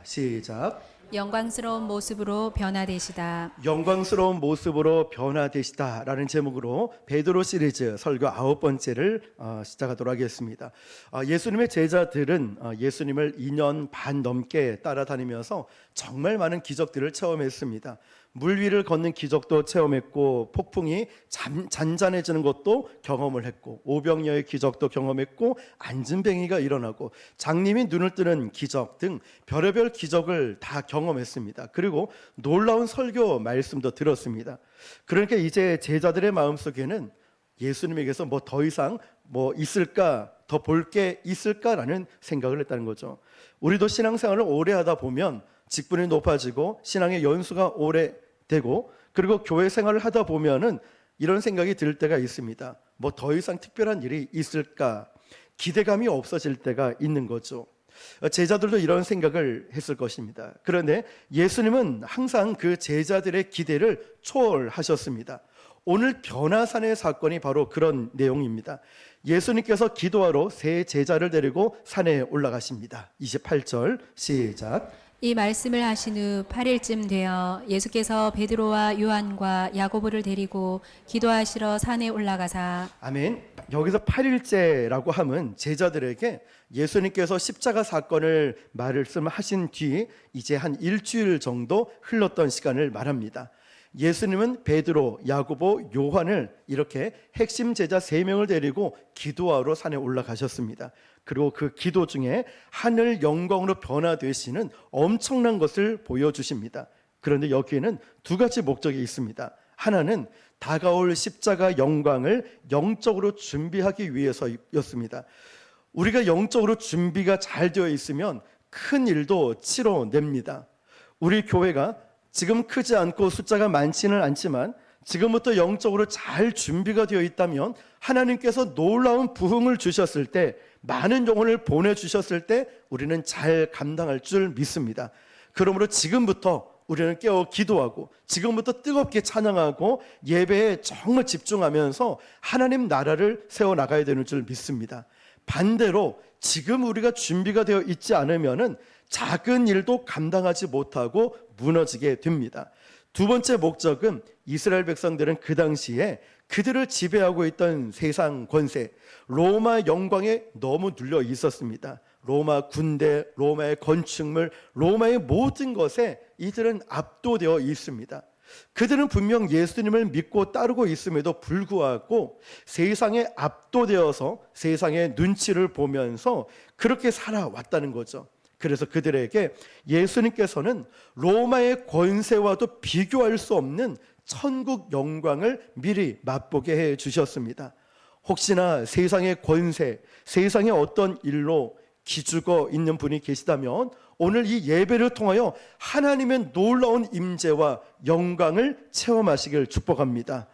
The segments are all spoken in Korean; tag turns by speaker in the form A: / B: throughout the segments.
A: 시작.
B: 영광스러운 모습으로 변화되시다.
A: 영광스러운 모습으로 변화되시다라는 제목으로 베드로 시리즈 설교 9번째를 시작하도록 하겠습니다. 예수님의 제자들은 예수님을 2년 반 넘게 따라다니면서 정말 많은 기적들을 체험했습니다. 물 위를 걷는 기적도 체험했고, 폭풍이 잔잔해지는 것도 경험을 했고, 오병이어의 기적도 경험했고, 안진뱅이가 일어나고, 장님이 눈을 뜨는 기적 등 별의별 기적을 다 경험했습니다. 그리고 놀라운 설교 말씀도 들었습니다. 그러니까 이제 제자들의 마음속에는 예수님에게서 뭐 더 이상 뭐 있을까, 더 볼 게 있을까라는 생각을 했다는 거죠. 우리도 신앙생활을 오래 하다 보면 직분이 높아지고 신앙의 연수가 오래 되고, 그리고 교회 생활을 하다 보면은 이런 생각이 들 때가 있습니다. 뭐 더 이상 특별한 일이 있을까, 기대감이 없어질 때가 있는 거죠. 제자들도 이런 생각을 했을 것입니다. 그런데 예수님은 항상 그 제자들의 기대를 초월하셨습니다. 오늘 변화산의 사건이 바로 그런 내용입니다. 예수님께서 기도하러 세 제자를 데리고 산에 올라가십니다. 28절 시작.
B: 이 말씀을 하신 후 8일쯤 되어 예수께서 베드로와 요한과 야고보를 데리고 기도하시러 산에 올라가사.
A: 아멘. 여기서 8일째라고 하면 제자들에게 예수님께서 십자가 사건을 말씀하신 뒤 이제 한 일주일 정도 흘렀던 시간을 말합니다. 예수님은 베드로, 야고보, 요한을 이렇게 핵심 제자 3명을 데리고 기도하러 산에 올라가셨습니다. 그리고 그 기도 중에 하늘 영광으로 변화되시는 엄청난 것을 보여주십니다. 그런데 여기에는 두 가지 목적이 있습니다. 하나는 다가올 십자가 영광을 영적으로 준비하기 위해서였습니다. 우리가 영적으로 준비가 잘 되어 있으면 큰 일도 치러냅니다. 우리 교회가 지금 크지 않고 숫자가 많지는 않지만 지금부터 영적으로 잘 준비가 되어 있다면 하나님께서 놀라운 부흥을 주셨을 때, 많은 영혼을 보내주셨을 때 우리는 잘 감당할 줄 믿습니다. 그러므로 지금부터 우리는 깨어 기도하고, 지금부터 뜨겁게 찬양하고 예배에 정말 집중하면서 하나님 나라를 세워나가야 되는 줄 믿습니다. 반대로 지금 우리가 준비가 되어 있지 않으면은 작은 일도 감당하지 못하고 무너지게 됩니다. 두 번째 목적은 이스라엘 백성들은 그 당시에 그들을 지배하고 있던 세상 권세, 로마 영광에 너무 눌려 있었습니다. 로마 군대, 로마의 건축물, 로마의 모든 것에 이들은 압도되어 있습니다. 그들은 분명 예수님을 믿고 따르고 있음에도 불구하고 세상에 압도되어서 세상의 눈치를 보면서 그렇게 살아왔다는 거죠. 그래서 그들에게 예수님께서는 로마의 권세와도 비교할 수 없는 천국 영광을 미리 맛보게 해 주셨습니다. 혹시나 세상의 권세, 세상의 어떤 일로 기죽어 있는 분이 계시다면 오늘 이 예배를 통하여 하나님의 놀라운 임재와 영광을 체험하시길 축복합니다.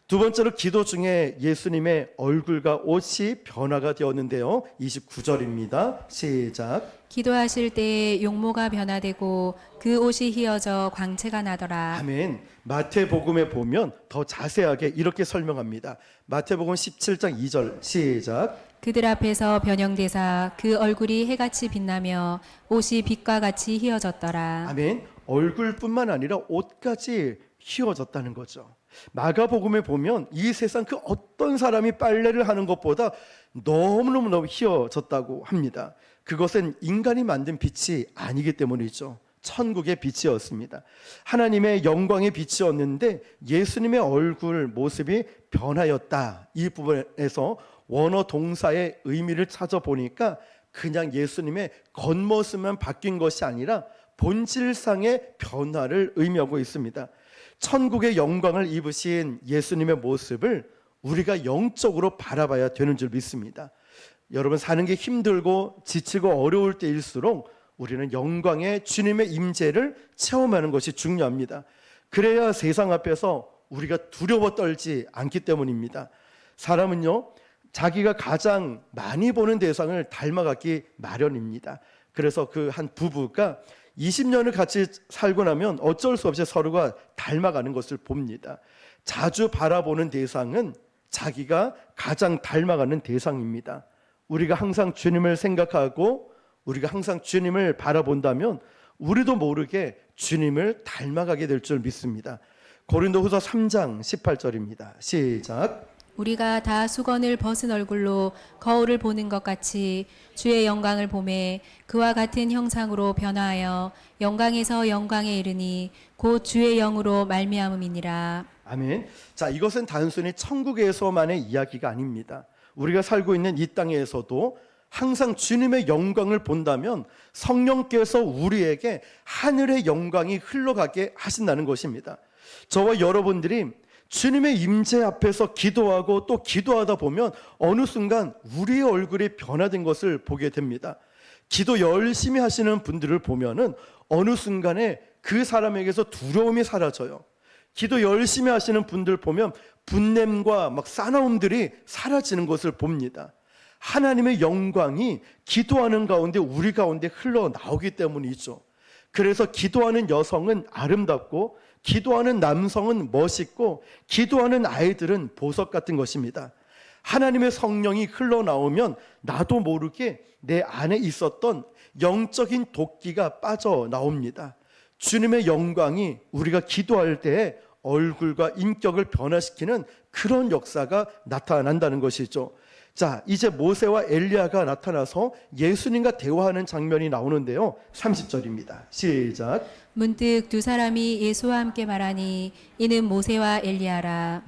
A: 두 번째로 기도 중에 예수님의 얼굴과 옷이 변화가 되었는데요. 29절입니다. 시작.
B: 기도하실 때에 용모가 변화되고 그 옷이 휘어져 광채가 나더라.
A: 아멘. 마태복음에 보면 더 자세하게 이렇게 설명합니다. 마태복음 17장 2절 시작.
B: 그들 앞에서 변형되사 그 얼굴이 해같이 빛나며 옷이 빛과 같이 휘어졌더라.
A: 아멘. 얼굴뿐만 아니라 옷까지 휘어졌다는 거죠. 마가복음에 보면 이 세상 그 어떤 사람이 빨래를 하는 것보다 너무너무 휘어졌다고 합니다. 그것은 인간이 만든 빛이 아니기 때문이죠. 천국의 빛이었습니다. 하나님의 영광의 빛이었는데 예수님의 얼굴 모습이 변하였다. 이 부분에서 원어 동사의 의미를 찾아보니까 그냥 예수님의 겉모습만 바뀐 것이 아니라 본질상의 변화를 의미하고 있습니다. 천국의 영광을 입으신 예수님의 모습을 우리가 영적으로 바라봐야 되는 줄 믿습니다. 여러분, 사는 게 힘들고 지치고 어려울 때일수록 우리는 영광의 주님의 임재를 체험하는 것이 중요합니다. 그래야 세상 앞에서 우리가 두려워 떨지 않기 때문입니다. 사람은요, 자기가 가장 많이 보는 대상을 닮아가기 마련입니다. 그래서 그 한 부부가 20년을 같이 살고 나면 어쩔 수 없이 서로가 닮아가는 것을 봅니다. 자주 바라보는 대상은 자기가 가장 닮아가는 대상입니다. 우리가 항상 주님을 생각하고 우리가 항상 주님을 바라본다면 우리도 모르게 주님을 닮아가게 될 줄 믿습니다. 고린도후서 3장 18절입니다. 시작.
B: 우리가 다 수건을 벗은 얼굴로 거울을 보는 것 같이 주의 영광을 보매 그와 같은 형상으로 변화하여 영광에서 영광에 이르니 곧 주의 영으로 말미암음이니라.
A: 아멘. 자, 이것은 단순히 천국에서만의 이야기가 아닙니다. 우리가 살고 있는 이 땅에서도 항상 주님의 영광을 본다면 성령께서 우리에게 하늘의 영광이 흘러가게 하신다는 것입니다. 저와 여러분들이 주님의 임재 앞에서 기도하고 또 기도하다 보면 어느 순간 우리의 얼굴이 변화된 것을 보게 됩니다. 기도 열심히 하시는 분들을 보면은 어느 순간에 그 사람에게서 두려움이 사라져요. 기도 열심히 하시는 분들 보면 분냄과 막 싸나움들이 사라지는 것을 봅니다. 하나님의 영광이 기도하는 가운데 우리 가운데 흘러나오기 때문이죠. 그래서 기도하는 여성은 아름답고 기도하는 남성은 멋있고 기도하는 아이들은 보석 같은 것입니다. 하나님의 성령이 흘러나오면 나도 모르게 내 안에 있었던 영적인 도끼가 빠져나옵니다. 주님의 영광이 우리가 기도할 때에 얼굴과 인격을 변화시키는 그런 역사가 나타난다는 것이죠. 자, 이제 모세와 엘리야가 나타나서 예수님과 대화하는 장면이 나오는데요. 30절입니다. 시작.
B: 문득 두 사람이 예수와 함께 말하니 이는 모세와 엘리야라.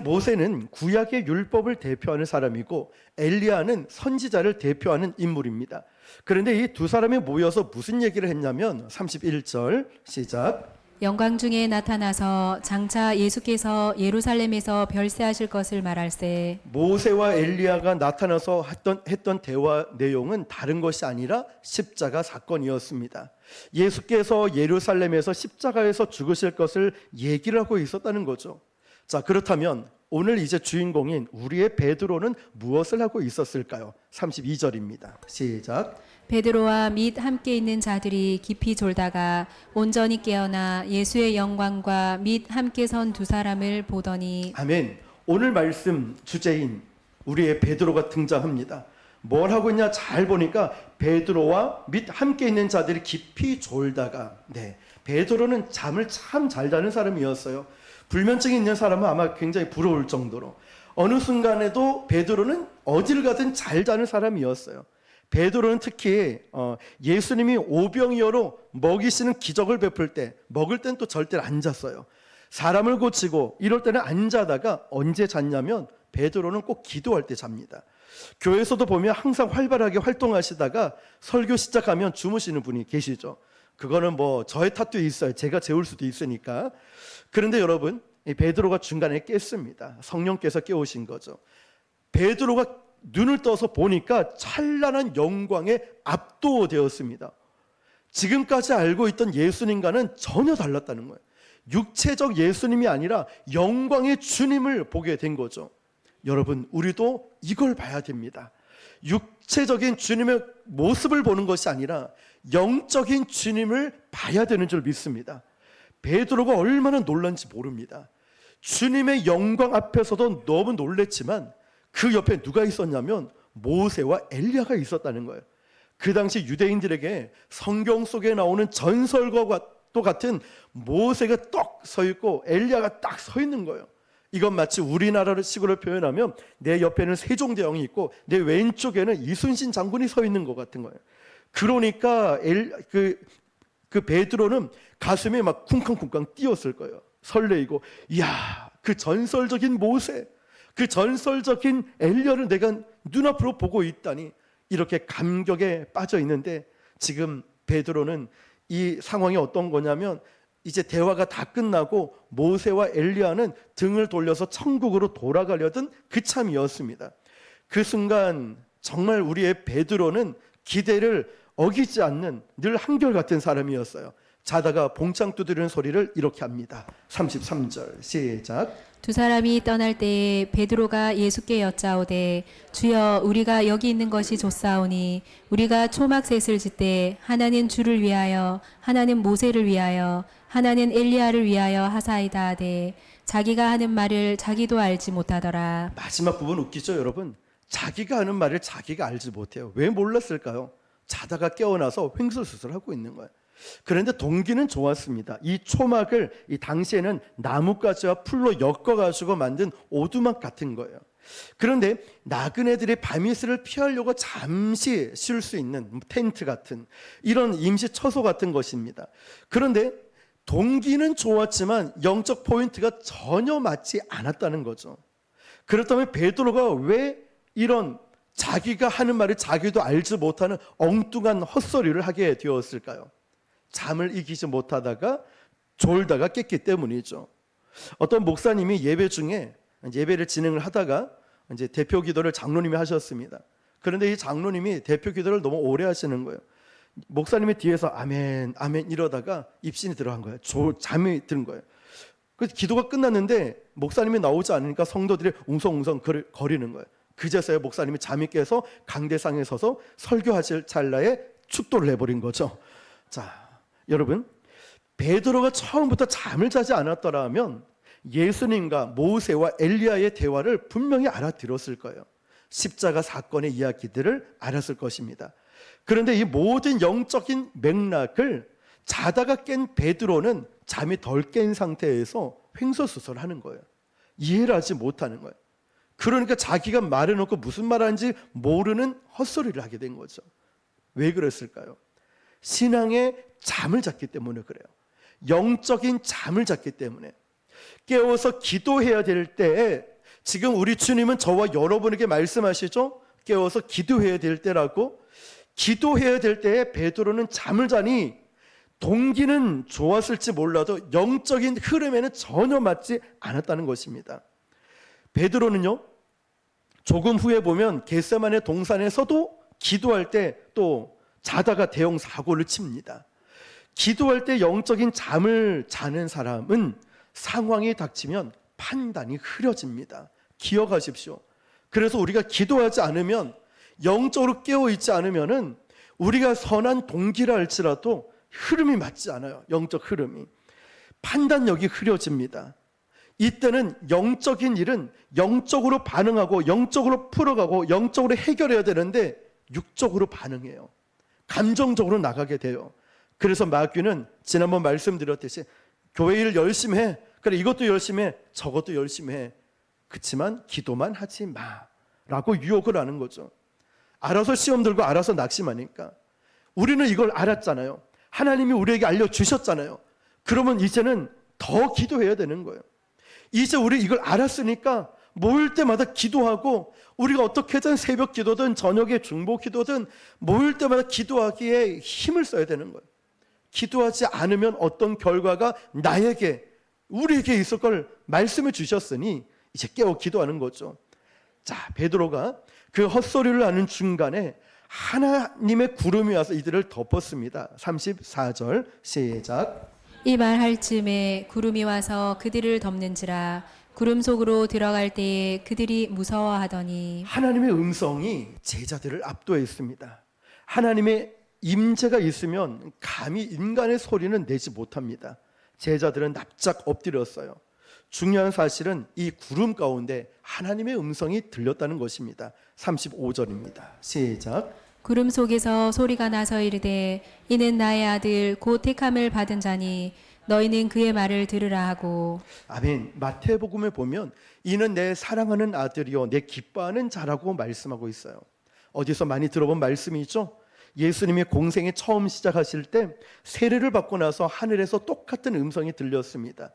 A: 모세는 구약의 율법을 대표하는 사람이고 엘리야는 선지자를 대표하는 인물입니다. 그런데 이 두 사람이 모여서 무슨 얘기를 했냐면 31절 시작.
B: 영광 중에 나타나서 장차 예수께서 예루살렘에서 별세하실 것을 말할세.
A: 모세와 엘리야가 나타나서 했던 대화 내용은 다른 것이 아니라 십자가 사건이었습니다. 예수께서 예루살렘에서 십자가에서 죽으실 것을 얘기를 하고 있었다는 거죠. 자, 그렇다면 오늘 이제 주인공인 우리의 베드로는 무엇을 하고 있었을까요? 32절입니다. 시작.
B: 베드로와 및 함께 있는 자들이 깊이 졸다가 온전히 깨어나 예수의 영광과 및 함께 선 두 사람을 보더니.
A: 아멘. 오늘 말씀 주제인 우리의 베드로가 등장합니다. 뭘 하고 있냐 잘 보니까 베드로와 및 함께 있는 자들이 깊이 졸다가, 베드로는 잠을 참 잘 자는 사람이었어요. 불면증이 있는 사람은 아마 굉장히 부러울 정도로 어느 순간에도 베드로는 어딜 가든 잘 자는 사람이었어요. 베드로는 특히 예수님이 오병이어로 먹이시는 기적을 베풀 때 먹을 땐 또 절대 안 잤어요. 사람을 고치고 이럴 때는 안 자다가 언제 잤냐면 베드로는 꼭 기도할 때 잡니다. 교회에서도 보면 항상 활발하게 활동하시다가 설교 시작하면 주무시는 분이 계시죠. 그거는 뭐 저의 탓도 있어요. 제가 재울 수도 있으니까. 그런데 여러분, 이 베드로가 중간에 깼습니다. 성령께서 깨우신 거죠. 베드로가 눈을 떠서 보니까 찬란한 영광에 압도되었습니다. 지금까지 알고 있던 예수님과는 전혀 달랐다는 거예요. 육체적 예수님이 아니라 영광의 주님을 보게 된 거죠. 여러분, 우리도 이걸 봐야 됩니다. 육체적인 주님의 모습을 보는 것이 아니라 영적인 주님을 봐야 되는 줄 믿습니다. 베드로가 얼마나 놀란지 모릅니다. 주님의 영광 앞에서도 너무 놀랬지만 그 옆에 누가 있었냐면 모세와 엘리야가 있었다는 거예요. 그 당시 유대인들에게 성경 속에 나오는 전설과 또 같은 모세가 떡 서 있고 엘리야가 딱 서 있는 거예요. 이건 마치 우리나라 식으로 표현하면 내 옆에는 세종대왕이 있고 내 왼쪽에는 이순신 장군이 서 있는 것 같은 거예요. 그러니까 그 베드로는 가슴이 막 쿵쾅쿵쾅 뛰었을 거예요. 설레이고, 이야, 그 전설적인 모세, 그 전설적인 엘리야를 내가 눈앞으로 보고 있다니, 이렇게 감격에 빠져 있는데 지금 베드로는 이 상황이 어떤 거냐면 이제 대화가 다 끝나고 모세와 엘리야는 등을 돌려서 천국으로 돌아가려던 그 참이었습니다. 그 순간 정말 우리의 베드로는 기대를 어기지 않는 늘 한결같은 사람이었어요. 자다가 봉창 두드리는 소리를 이렇게 합니다. 33절 시작.
B: 두 사람이 떠날 때에 베드로가 예수께 여짜오되 주여 우리가 여기 있는 것이 좋사오니 우리가 초막셋을 짓되 하나는 주를 위하여 하나는 모세를 위하여 하나는 엘리야를 위하여 하사이다 하되 자기가 하는 말을 자기도 알지 못하더라.
A: 마지막 부분 웃기죠, 여러분? 자기가 하는 말을 자기가 알지 못해요. 왜 몰랐을까요? 자다가 깨어나서 횡설수설하고 있는 거예요. 그런데 동기는 좋았습니다. 이 초막을 이 당시에는 나뭇가지와 풀로 엮어가지고 만든 오두막 같은 거예요. 그런데 나그네들이 밤이슬을 피하려고 잠시 쉴 수 있는 텐트 같은 이런 임시 처소 같은 것입니다. 그런데 동기는 좋았지만 영적 포인트가 전혀 맞지 않았다는 거죠. 그렇다면 베드로가 왜 이런 자기가 하는 말을 자기도 알지 못하는 엉뚱한 헛소리를 하게 되었을까요? 잠을 이기지 못하다가 졸다가 깼기 때문이죠. 어떤 목사님이 예배 중에 예배를 진행을 하다가 이제 대표 기도를 장로님이 하셨습니다. 그런데 이 장로님이 대표 기도를 너무 오래 하시는 거예요. 목사님이 뒤에서 아멘 아멘 이러다가 입신이 들어간 거예요. 잠이 든 거예요. 그래서 기도가 끝났는데 목사님이 나오지 않으니까 성도들이 웅성웅성 거리는 거예요. 그제서야 목사님이 잠이 깨서 강대상에 서서 설교하실 찰나에 축도를 해버린 거죠. 자, 여러분, 베드로가 처음부터 잠을 자지 않았더라면 예수님과 모세와 엘리야의 대화를 분명히 알아들었을 거예요. 십자가 사건의 이야기들을 알았을 것입니다. 그런데 이 모든 영적인 맥락을 자다가 깬 베드로는 잠이 덜 깬 상태에서 횡설수설하는 거예요. 이해를 하지 못하는 거예요. 그러니까 자기가 말해놓고 무슨 말하는지 모르는 헛소리를 하게 된 거죠. 왜 그랬을까요? 신앙의 잠을 잤기 때문에 그래요. 영적인 잠을 잤기 때문에. 깨워서 기도해야 될 때에 지금 우리 주님은 저와 여러분에게 말씀하시죠? 깨워서 기도해야 될 때라고. 기도해야 될 때에 베드로는 잠을 자니 동기는 좋았을지 몰라도 영적인 흐름에는 전혀 맞지 않았다는 것입니다. 베드로는요, 조금 후에 보면 겟세마네 동산에서도 기도할 때 또 자다가 대형 사고를 칩니다. 기도할 때 영적인 잠을 자는 사람은 상황이 닥치면 판단이 흐려집니다. 기억하십시오. 그래서 우리가 기도하지 않으면, 영적으로 깨어있지 않으면은 우리가 선한 동기라 할지라도 흐름이 맞지 않아요. 영적 흐름이. 판단력이 흐려집니다. 이때는 영적인 일은 영적으로 반응하고 영적으로 풀어가고 영적으로 해결해야 되는데 육적으로 반응해요. 감정적으로 나가게 돼요. 그래서 마귀는 지난번 말씀드렸듯이 교회 일 열심히 해. 그래, 이것도 열심히 해. 저것도 열심히 해. 그렇지만 기도만 하지 마 라고 유혹을 하는 거죠. 알아서 시험 들고 알아서 낙심하니까. 우리는 이걸 알았잖아요. 하나님이 우리에게 알려주셨잖아요. 그러면 이제는 더 기도해야 되는 거예요. 이제 우리 이걸 알았으니까 모일 때마다 기도하고, 우리가 어떻게든 새벽 기도든 저녁에 중보 기도든 모일 때마다 기도하기에 힘을 써야 되는 거예요. 기도하지 않으면 어떤 결과가 나에게, 우리에게 있을 걸 말씀해 주셨으니 이제 깨어 기도하는 거죠. 자, 베드로가 그 헛소리를 하는 중간에 하나님의 구름이 와서 이들을 덮었습니다. 34절 시작.
B: 이 말할 즈음에 구름이 와서 그들을 덮는지라. 구름 속으로 들어갈 때에 그들이 무서워하더니.
A: 하나님의 음성이 제자들을 압도했습니다. 하나님의 임재가 있으면 감히 인간의 소리는 내지 못합니다. 제자들은 납작 엎드렸어요. 중요한 사실은 이 구름 가운데 하나님의 음성이 들렸다는 것입니다. 35절입니다. 시작.
B: 구름 속에서 소리가 나서 이르되 이는 나의 아들 곧 택함을 받은 자니 너희는 그의 말을 들으라 하고.
A: 아멘. 마태복음에 보면 이는 내 사랑하는 아들이요 내 기뻐하는 자라고 말씀하고 있어요. 어디서 많이 들어본 말씀이죠? 예수님이 공생에 처음 시작하실 때 세례를 받고 나서 하늘에서 똑같은 음성이 들렸습니다.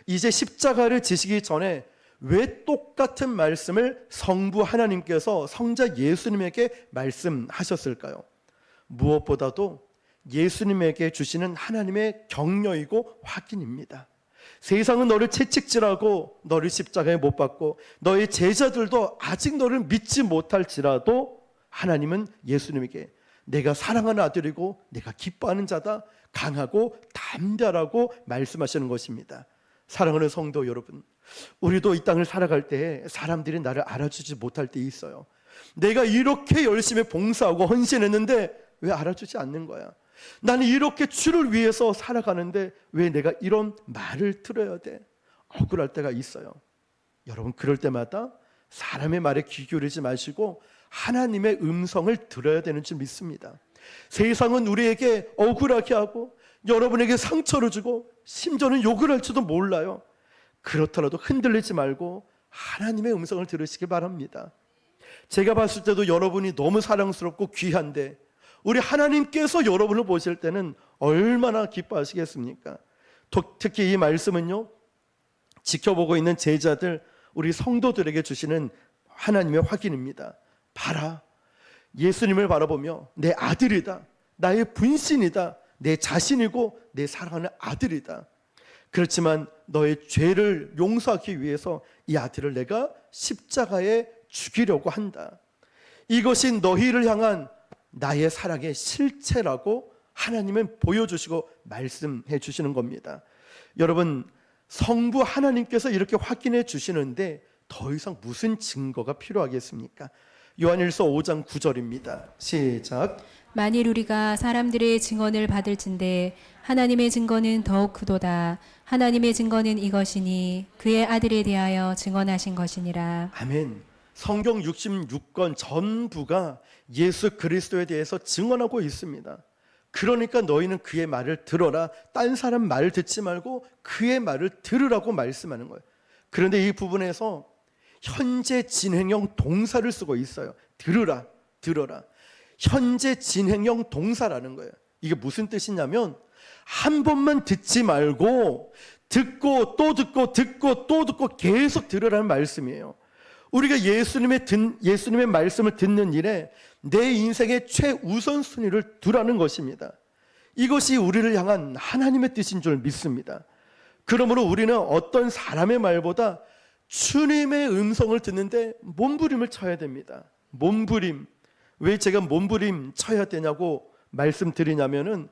A: 이제 십자가를 지시기 전에 왜 똑같은 말씀을 성부 하나님께서 성자 예수님에게 말씀하셨을까요? 무엇보다도 예수님에게 주시는 하나님의 격려이고 확인입니다. 세상은 너를 채찍질하고 너를 십자가에 못 박고 너의 제자들도 아직 너를 믿지 못할지라도 하나님은 예수님에게 내가 사랑하는 아들이고 내가 기뻐하는 자다, 강하고 담대하라고 말씀하시는 것입니다. 사랑하는 성도 여러분, 우리도 이 땅을 살아갈 때 사람들이 나를 알아주지 못할 때 있어요. 내가 이렇게 열심히 봉사하고 헌신했는데 왜 알아주지 않는 거야? 나는 이렇게 주를 위해서 살아가는데 왜 내가 이런 말을 들어야 돼? 억울할 때가 있어요. 여러분, 그럴 때마다 사람의 말에 귀 기울이지 마시고 하나님의 음성을 들어야 되는 줄 믿습니다. 세상은 우리에게 억울하게 하고 여러분에게 상처를 주고 심지어는 욕을 할지도 몰라요. 그렇더라도 흔들리지 말고 하나님의 음성을 들으시기 바랍니다. 제가 봤을 때도 여러분이 너무 사랑스럽고 귀한데 우리 하나님께서 여러분을 보실 때는 얼마나 기뻐하시겠습니까? 특히 이 말씀은요, 지켜보고 있는 제자들, 우리 성도들에게 주시는 하나님의 확인입니다. 봐라, 예수님을 바라보며 내 아들이다, 나의 분신이다, 내 자신이고 내 사랑하는 아들이다. 그렇지만 너의 죄를 용서하기 위해서 이 아들을 내가 십자가에 죽이려고 한다. 이것이 너희를 향한 나의 사랑의 실체라고 하나님은 보여주시고 말씀해 주시는 겁니다. 여러분, 성부 하나님께서 이렇게 확인해 주시는데 더 이상 무슨 증거가 필요하겠습니까? 요한일서 5장 9절입니다. 시작.
B: 만일 우리가 사람들의 증언을 받을진대 하나님의 증거는 더욱 크도다. 하나님의 증거는 이것이니 그의 아들에 대하여 증언하신 것이니라.
A: 아멘. 성경 66권 전부가 예수 그리스도에 대해서 증언하고 있습니다. 그러니까 너희는 그의 말을 들어라. 딴 사람 말 듣지 말고 그의 말을 들으라고 말씀하는 거예요. 그런데 이 부분에서 현재 진행형 동사를 쓰고 있어요. 들으라, 들어라. 현재 진행형 동사라는 거예요. 이게 무슨 뜻이냐면 한 번만 듣지 말고 듣고 또 듣고 듣고 또 듣고 계속 들으라는 말씀이에요. 우리가 예수님의 말씀을 듣는 일에 내 인생의 최우선순위를 두라는 것입니다. 이것이 우리를 향한 하나님의 뜻인 줄 믿습니다. 그러므로 우리는 어떤 사람의 말보다 주님의 음성을 듣는데 몸부림을 쳐야 됩니다. 몸부림. 왜 제가 몸부림 쳐야 되냐고 말씀드리냐면은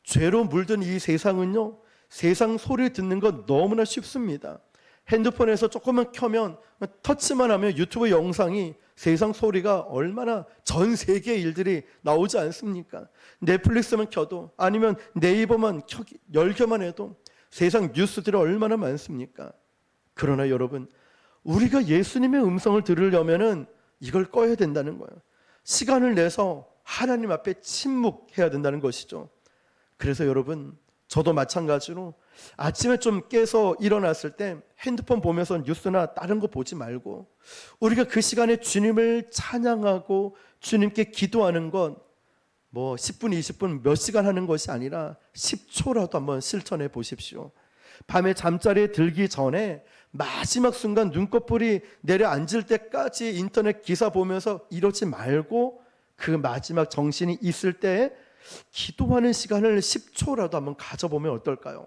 A: 죄로 물든 이 세상은요, 세상 소리 듣는 건 너무나 쉽습니다. 핸드폰에서 조금만 켜면 터치만 하면 유튜브 영상이 세상 소리가 얼마나 전 세계의 일들이 나오지 않습니까? 넷플릭스만 켜도 아니면 네이버만 열기만 해도 세상 뉴스들이 얼마나 많습니까? 그러나 여러분, 우리가 예수님의 음성을 들으려면은 이걸 꺼야 된다는 거예요. 시간을 내서 하나님 앞에 침묵해야 된다는 것이죠. 그래서 여러분, 저도 마찬가지로 아침에 좀 깨서 일어났을 때 핸드폰 보면서 뉴스나 다른 거 보지 말고 우리가 그 시간에 주님을 찬양하고 주님께 기도하는 건 뭐 10분, 20분, 몇 시간 하는 것이 아니라 10초라도 한번 실천해 보십시오. 밤에 잠자리에 들기 전에 마지막 순간 눈꺼풀이 내려앉을 때까지 인터넷 기사 보면서 이러지 말고 그 마지막 정신이 있을 때 기도하는 시간을 10초라도 한번 가져보면 어떨까요?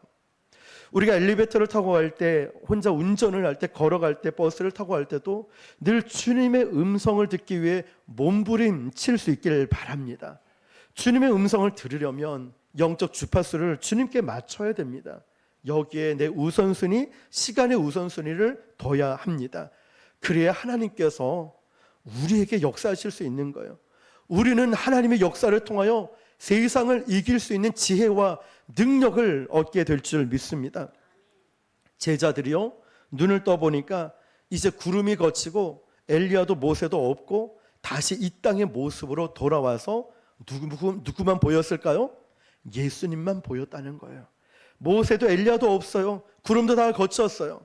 A: 우리가 엘리베이터를 타고 갈 때, 혼자 운전을 할 때, 걸어갈 때, 버스를 타고 갈 때도 늘 주님의 음성을 듣기 위해 몸부림 칠 수 있기를 바랍니다. 주님의 음성을 들으려면 영적 주파수를 주님께 맞춰야 됩니다. 여기에 내 우선순위, 시간의 우선순위를 둬야 합니다. 그래야 하나님께서 우리에게 역사하실 수 있는 거예요. 우리는 하나님의 역사를 통하여 세상을 이길 수 있는 지혜와 능력을 얻게 될 줄 믿습니다. 제자들이요, 눈을 떠보니까 이제 구름이 걷히고 엘리야도 모세도 없고 다시 이 땅의 모습으로 돌아와서 누구만 보였을까요? 예수님만 보였다는 거예요. 모세도 엘리야도 없어요. 구름도 다 거쳤어요.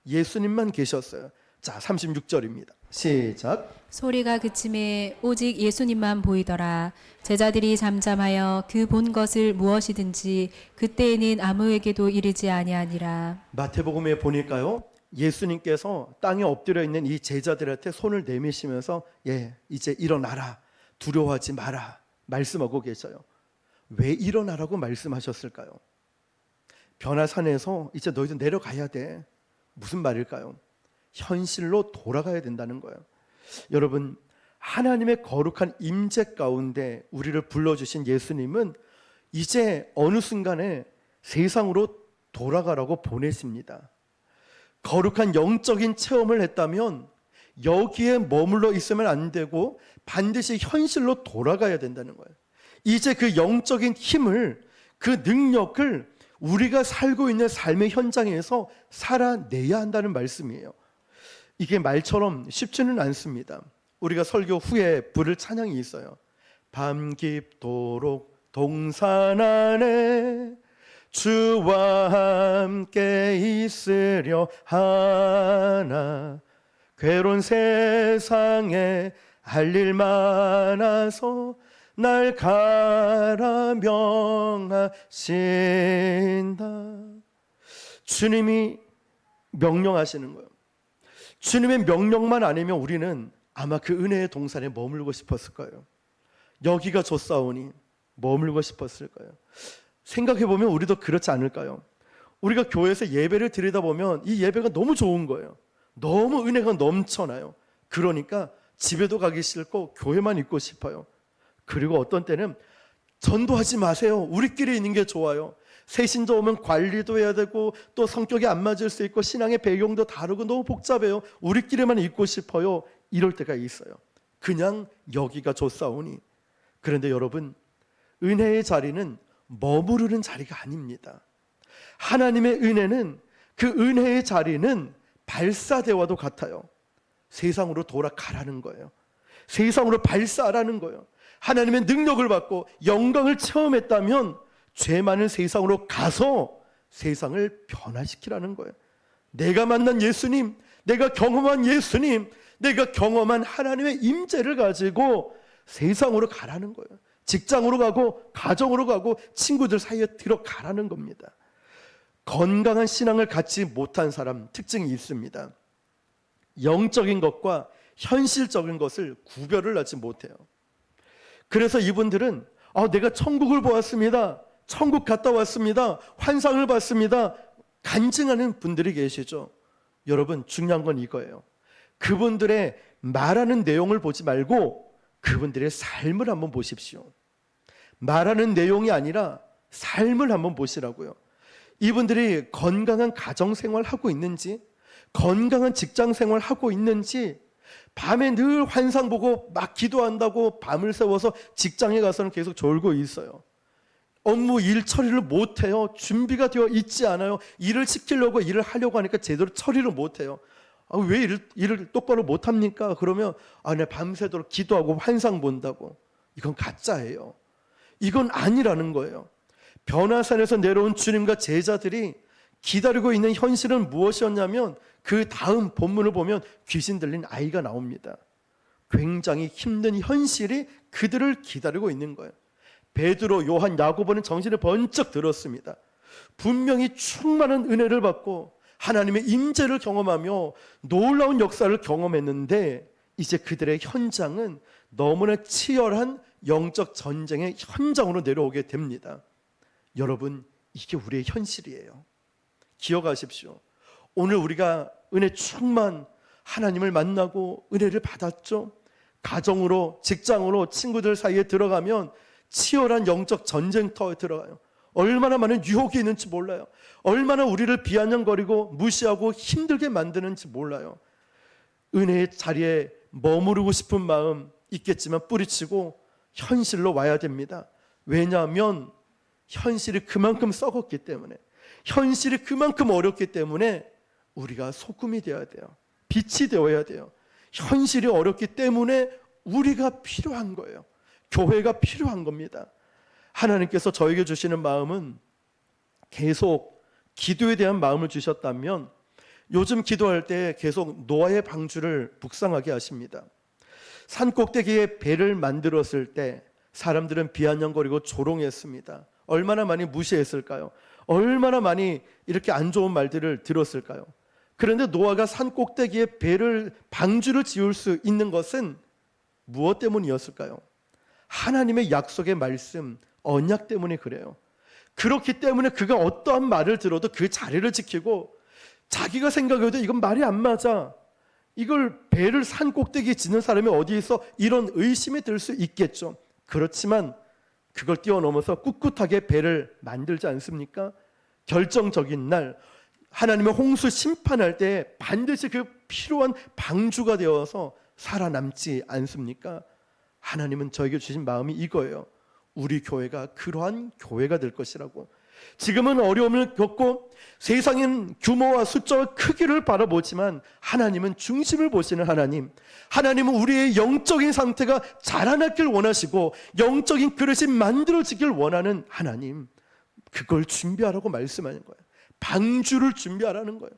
A: 예수님만 계셨어요. 자, 36절입니다. 시작.
B: 소리가 그침에 오직 예수님만 보이더라. 제자들이 잠잠하여 그 본 것을 무엇이든지 그때에는 아무에게도 이르지 아니하니라.
A: 마태복음에 보니까요, 예수님께서 땅에 엎드려 있는 이 제자들한테 손을 내미시면서 이제 일어나라, 두려워하지 마라 말씀하고 계셔요. 왜 일어나라고 말씀하셨을까요? 변화산에서 이제 너희들 내려가야 돼. 무슨 말일까요? 현실로 돌아가야 된다는 거예요. 여러분, 하나님의 거룩한 임재 가운데 우리를 불러주신 예수님은 이제 어느 순간에 세상으로 돌아가라고 보내십니다. 거룩한 영적인 체험을 했다면 여기에 머물러 있으면 안 되고 반드시 현실로 돌아가야 된다는 거예요. 이제 그 영적인 힘을, 그 능력을 우리가 살고 있는 삶의 현장에서 살아내야 한다는 말씀이에요. 이게 말처럼 쉽지는 않습니다. 우리가 설교 후에 부를 찬양이 있어요. 밤 깊도록 동산 안에 주와 함께 있으려 하나. 괴로운 세상에 할 일 많아서 날 가라 명하신다. 주님이 명령하시는 거예요. 주님의 명령만 아니면 우리는 아마 그 은혜의 동산에 머물고 싶었을 거예요. 여기가 좋사오니 머물고 싶었을 거예요. 생각해보면 우리도 그렇지 않을까요? 우리가 교회에서 예배를 드리다 보면 이 예배가 너무 좋은 거예요. 너무 은혜가 넘쳐나요. 그러니까 집에도 가기 싫고 교회만 있고 싶어요. 그리고 어떤 때는 전도하지 마세요. 우리끼리 있는 게 좋아요. 새신자 오면 관리도 해야 되고 또 성격이 안 맞을 수 있고 신앙의 배경도 다르고 너무 복잡해요. 우리끼리만 있고 싶어요. 이럴 때가 있어요. 그냥 여기가 좋사오니. 그런데 여러분, 은혜의 자리는 머무르는 자리가 아닙니다. 하나님의 은혜는, 그 은혜의 자리는 발사대와도 같아요. 세상으로 돌아가라는 거예요. 세상으로 발사하라는 거예요. 하나님의 능력을 받고 영광을 체험했다면 죄 많은 세상으로 가서 세상을 변화시키라는 거예요. 내가 만난 예수님, 내가 경험한 예수님, 내가 경험한 하나님의 임재를 가지고 세상으로 가라는 거예요. 직장으로 가고 가정으로 가고 친구들 사이에 들어가라는 겁니다. 건강한 신앙을 갖지 못한 사람 특징이 있습니다. 영적인 것과 현실적인 것을 구별을 하지 못해요. 그래서 이분들은 내가 천국을 보았습니다. 천국 갔다 왔습니다. 환상을 봤습니다. 간증하는 분들이 계시죠. 여러분, 중요한 건 이거예요. 그분들의 말하는 내용을 보지 말고 그분들의 삶을 한번 보십시오. 말하는 내용이 아니라 삶을 한번 보시라고요. 이분들이 건강한 가정생활 하고 있는지, 건강한 직장생활 하고 있는지, 밤에 늘 환상 보고 막 기도한다고 밤을 새워서 직장에 가서는 계속 졸고 있어요. 업무 일 처리를 못해요. 준비가 되어 있지 않아요. 일을 시키려고 일을 하려고 하니까 제대로 처리를 못해요. 왜 일을 똑바로 못합니까? 그러면 내가 밤새도록 기도하고 환상 본다고. 이건 가짜예요. 이건 아니라는 거예요. 변화산에서 내려온 주님과 제자들이 기다리고 있는 현실은 무엇이었냐면 그 다음 본문을 보면 귀신 들린 아이가 나옵니다. 굉장히 힘든 현실이 그들을 기다리고 있는 거예요. 베드로, 요한, 야고보는 정신을 번쩍 들었습니다. 분명히 충만한 은혜를 받고 하나님의 임재를 경험하며 놀라운 역사를 경험했는데 이제 그들의 현장은 너무나 치열한 영적 전쟁의 현장으로 내려오게 됩니다. 여러분, 이게 우리의 현실이에요. 기억하십시오. 오늘 우리가 은혜 충만 하나님을 만나고 은혜를 받았죠. 가정으로, 직장으로, 친구들 사이에 들어가면 치열한 영적 전쟁터에 들어가요. 얼마나 많은 유혹이 있는지 몰라요. 얼마나 우리를 비아냥거리고 무시하고 힘들게 만드는지 몰라요. 은혜의 자리에 머무르고 싶은 마음 있겠지만 뿌리치고 현실로 와야 됩니다. 왜냐하면 현실이 그만큼 썩었기 때문에, 현실이 그만큼 어렵기 때문에 우리가 소금이 되어야 돼요. 빛이 되어야 돼요. 현실이 어렵기 때문에 우리가 필요한 거예요. 교회가 필요한 겁니다. 하나님께서 저에게 주시는 마음은 계속 기도에 대한 마음을 주셨다면 요즘 기도할 때 계속 노아의 방주를 묵상하게 하십니다. 산 꼭대기에 배를 만들었을 때 사람들은 비아냥거리고 조롱했습니다. 얼마나 많이 무시했을까요? 얼마나 많이 이렇게 안 좋은 말들을 들었을까요? 그런데 노아가 산 꼭대기에 방주를 지을 수 있는 것은 무엇 때문이었을까요? 하나님의 약속의 말씀, 언약 때문에 그래요. 그렇기 때문에 그가 어떠한 말을 들어도 그 자리를 지키고, 자기가 생각해도 이건 말이 안 맞아, 이걸 배를 산 꼭대기에 짓는 사람이 어디 있어? 이런 의심이 들 수 있겠죠. 그렇지만 그걸 뛰어넘어서 꿋꿋하게 배를 만들지 않습니까? 결정적인 날 하나님의 홍수 심판할 때 반드시 그 필요한 방주가 되어서 살아남지 않습니까? 하나님은 저에게 주신 마음이 이거예요. 우리 교회가 그러한 교회가 될 것이라고. 지금은 어려움을 겪고 세상인 규모와 숫자와 크기를 바라보지만 하나님은 중심을 보시는 하나님. 하나님은 우리의 영적인 상태가 자라나길 원하시고 영적인 그릇이 만들어지길 원하는 하나님. 그걸 준비하라고 말씀하는 거예요. 방주를 준비하라는 거예요.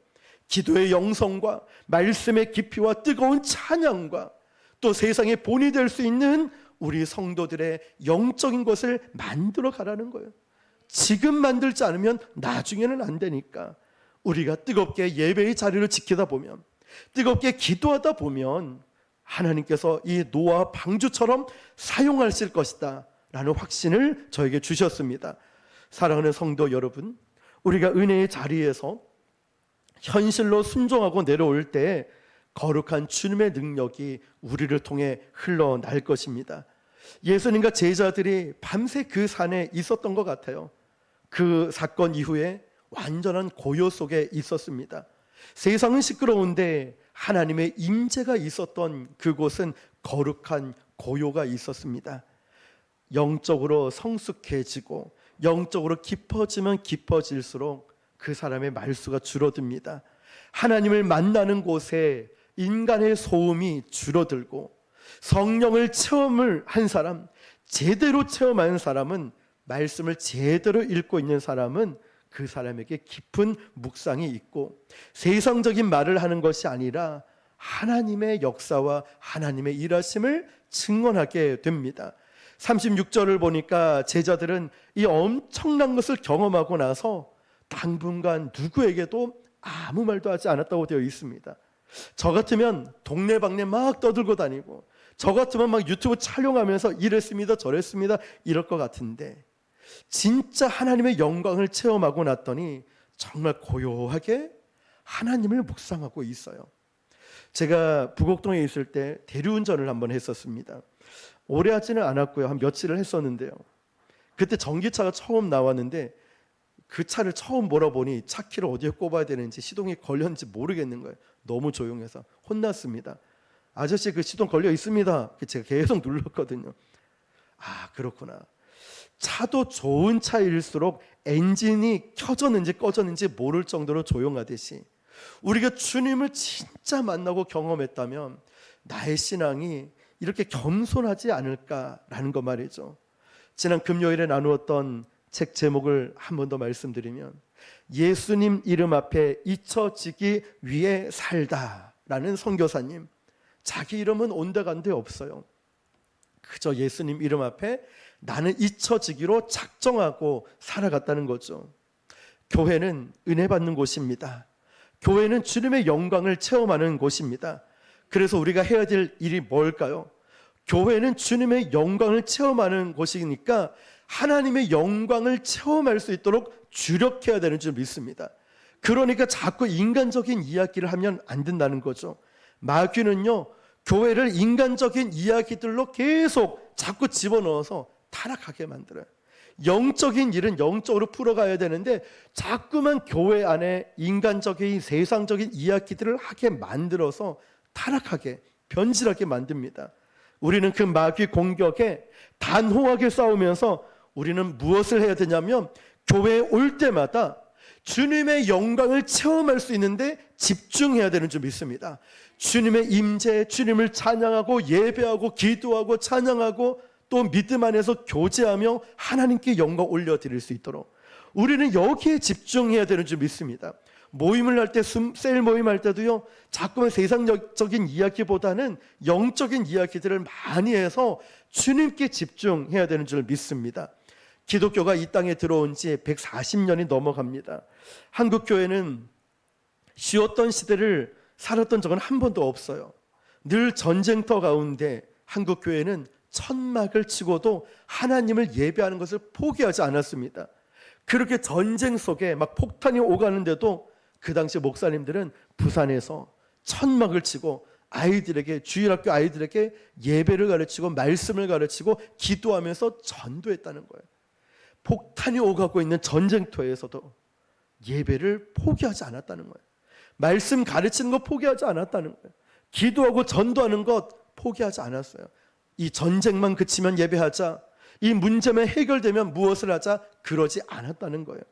A: 기도의 영성과 말씀의 깊이와 뜨거운 찬양과 또 세상의 본이 될 수 있는 우리 성도들의 영적인 것을 만들어 가라는 거예요. 지금 만들지 않으면 나중에는 안 되니까 우리가 뜨겁게 예배의 자리를 지키다 보면, 뜨겁게 기도하다 보면 하나님께서 이 노아 방주처럼 사용하실 것이다 라는 확신을 저에게 주셨습니다. 사랑하는 성도 여러분, 우리가 은혜의 자리에서 현실로 순종하고 내려올 때 거룩한 주님의 능력이 우리를 통해 흘러날 것입니다. 예수님과 제자들이 밤새 그 산에 있었던 것 같아요. 그 사건 이후에 완전한 고요 속에 있었습니다. 세상은 시끄러운데 하나님의 임재가 있었던 그곳은 거룩한 고요가 있었습니다. 영적으로 성숙해지고 영적으로 깊어지면 깊어질수록 그 사람의 말수가 줄어듭니다. 하나님을 만나는 곳에 인간의 소음이 줄어들고 성령을 체험을 한 사람, 제대로 체험한 사람은, 말씀을 제대로 읽고 있는 사람은 그 사람에게 깊은 묵상이 있고 세상적인 말을 하는 것이 아니라 하나님의 역사와 하나님의 일하심을 증언하게 됩니다. 36절을 보니까 제자들은 이 엄청난 것을 경험하고 나서 당분간 누구에게도 아무 말도 하지 않았다고 되어 있습니다. 저 같으면 동네방네 막 떠들고 다니고, 저 같으면 막 유튜브 촬영하면서 이랬습니다 저랬습니다 이럴 것 같은데, 진짜 하나님의 영광을 체험하고 났더니 정말 고요하게 하나님을 묵상하고 있어요. 제가 부곡동에 있을 때 대리운전을 한번 했었습니다. 오래 하지는 않았고요. 한 며칠을 했었는데요. 그때 전기차가 처음 나왔는데 그 차를 처음 몰아보니 차 키를 어디에 꼽아야 되는지 시동이 걸렸는지 모르겠는 거예요. 너무 조용해서 혼났습니다. 아저씨 그 시동 걸려 있습니다. 제가 계속 눌렀거든요. 아, 그렇구나. 차도 좋은 차일수록 엔진이 켜졌는지 꺼졌는지 모를 정도로 조용하듯이 우리가 주님을 진짜 만나고 경험했다면 나의 신앙이 이렇게 겸손하지 않을까라는 거 말이죠. 지난 금요일에 나누었던 책 제목을 한 번 더 말씀드리면, 예수님 이름 앞에 잊혀지기 위해 살다라는 선교사님, 자기 이름은 온데간데 없어요. 그저 예수님 이름 앞에 나는 잊혀지기로 작정하고 살아갔다는 거죠. 교회는 은혜 받는 곳입니다. 교회는 주님의 영광을 체험하는 곳입니다. 그래서 우리가 해야 될 일이 뭘까요? 교회는 주님의 영광을 체험하는 곳이니까 하나님의 영광을 체험할 수 있도록 주력해야 되는 줄 믿습니다. 그러니까 자꾸 인간적인 이야기를 하면 안 된다는 거죠. 마귀는요, 교회를 인간적인 이야기들로 계속 자꾸 집어넣어서 타락하게 만들어요. 영적인 일은 영적으로 풀어가야 되는데 자꾸만 교회 안에 인간적인 세상적인 이야기들을 하게 만들어서 타락하게, 변질하게 만듭니다. 우리는 그 마귀 공격에 단호하게 싸우면서 우리는 무엇을 해야 되냐면, 교회에 올 때마다 주님의 영광을 체험할 수 있는데 집중해야 되는 줄 믿습니다. 주님의 임재, 주님을 찬양하고 예배하고 기도하고 찬양하고 또 믿음 안에서 교제하며 하나님께 영광 올려드릴 수 있도록 우리는 여기에 집중해야 되는 줄 믿습니다. 모임을 할 때, 셀 모임 할 때도요, 자꾸만 세상적인 이야기보다는 영적인 이야기들을 많이 해서 주님께 집중해야 되는 줄 믿습니다. 기독교가 이 땅에 들어온 지 140년이 넘어갑니다. 한국 교회는 쉬었던 시대를 살았던 적은 한 번도 없어요. 늘 전쟁터 가운데 한국 교회는 천막을 치고도 하나님을 예배하는 것을 포기하지 않았습니다. 그렇게 전쟁 속에 막 폭탄이 오가는데도 그 당시 목사님들은 부산에서 천막을 치고 아이들에게, 주일학교 아이들에게 예배를 가르치고 말씀을 가르치고 기도하면서 전도했다는 거예요. 폭탄이 오가고 있는 전쟁터에서도 예배를 포기하지 않았다는 거예요. 말씀 가르치는 것 포기하지 않았다는 거예요. 기도하고 전도하는 것 포기하지 않았어요. 이 전쟁만 그치면 예배하자, 이 문제만 해결되면 무엇을 하자 그러지 않았다는 거예요.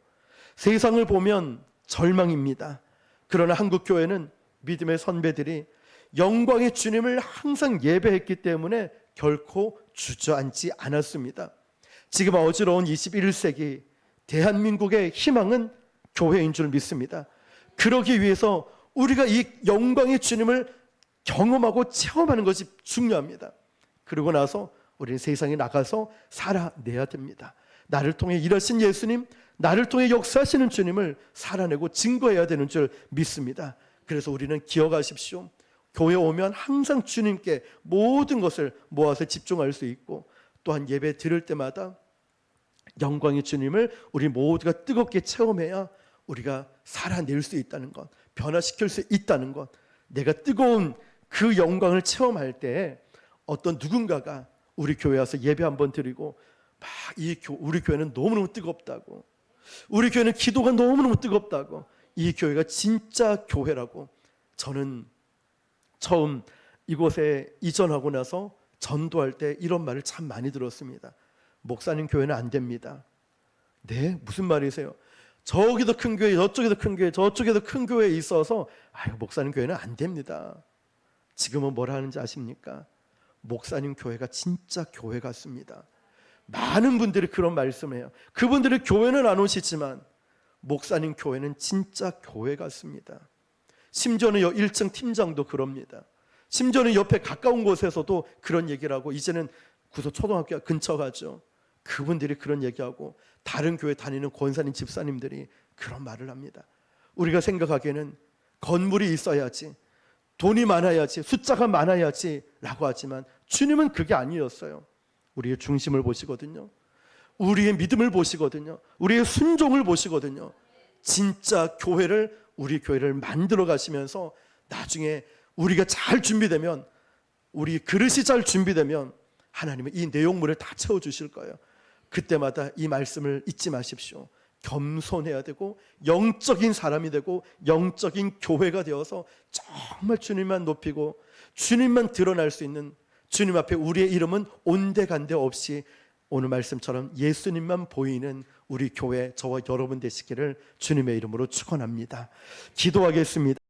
A: 세상을 보면 절망입니다. 그러나 한국교회는 믿음의 선배들이 영광의 주님을 항상 예배했기 때문에 결코 주저앉지 않았습니다. 지금 어지러운 21세기 대한민국의 희망은 교회인 줄 믿습니다. 그러기 위해서 우리가 이 영광의 주님을 경험하고 체험하는 것이 중요합니다. 그러고 나서 우리는 세상에 나가서 살아내야 됩니다. 나를 통해 일하신 예수님, 나를 통해 역사하시는 주님을 살아내고 증거해야 되는 줄 믿습니다. 그래서 우리는 기억하십시오. 교회 오면 항상 주님께 모든 것을 모아서 집중할 수 있고, 또한 예배 드릴 때마다 영광의 주님을 우리 모두가 뜨겁게 체험해야 우리가 살아낼 수 있다는 것, 변화시킬 수 있다는 것, 내가 뜨거운 그 영광을 체험할 때 어떤 누군가가 우리 교회 와서 예배 한번 드리고 막 우리 교회는 너무너무 뜨겁다고, 우리 교회는 기도가 너무너무 뜨겁다고, 이 교회가 진짜 교회라고. 저는 처음 이곳에 이전하고 나서 전도할 때 이런 말을 참 많이 들었습니다. 목사님 교회는 안 됩니다. 네? 무슨 말이세요? 저기도 큰 교회, 저쪽에도 큰 교회, 저쪽에도 큰 교회에 있어서 목사님 교회는 안 됩니다. 지금은 뭐라 하는지 아십니까? 목사님 교회가 진짜 교회 같습니다. 많은 분들이 그런 말씀해요. 그분들이 교회는 안 오시지만 목사님 교회는 진짜 교회 같습니다. 심지어는 1층 팀장도 그럽니다. 심지어는 옆에 가까운 곳에서도 그런 얘기를 하고, 이제는 구서초등학교 근처 가죠. 그분들이 그런 얘기하고, 다른 교회 다니는 권사님 집사님들이 그런 말을 합니다. 우리가 생각하기에는 건물이 있어야지, 돈이 많아야지, 숫자가 많아야지 라고 하지만 주님은 그게 아니었어요. 우리의 중심을 보시거든요. 우리의 믿음을 보시거든요. 우리의 순종을 보시거든요. 진짜 교회를, 우리 교회를 만들어 가시면서 나중에 우리가 잘 준비되면, 우리 그릇이 잘 준비되면 하나님은 이 내용물을 다 채워주실 거예요. 그때마다 이 말씀을 잊지 마십시오. 겸손해야 되고 영적인 사람이 되고 영적인 교회가 되어서 정말 주님만 높이고 주님만 드러날 수 있는, 주님 앞에 우리의 이름은 온데간데 없이 오늘 말씀처럼 예수님만 보이는 우리 교회, 저와 여러분 되시기를 주님의 이름으로 축원합니다. 기도하겠습니다.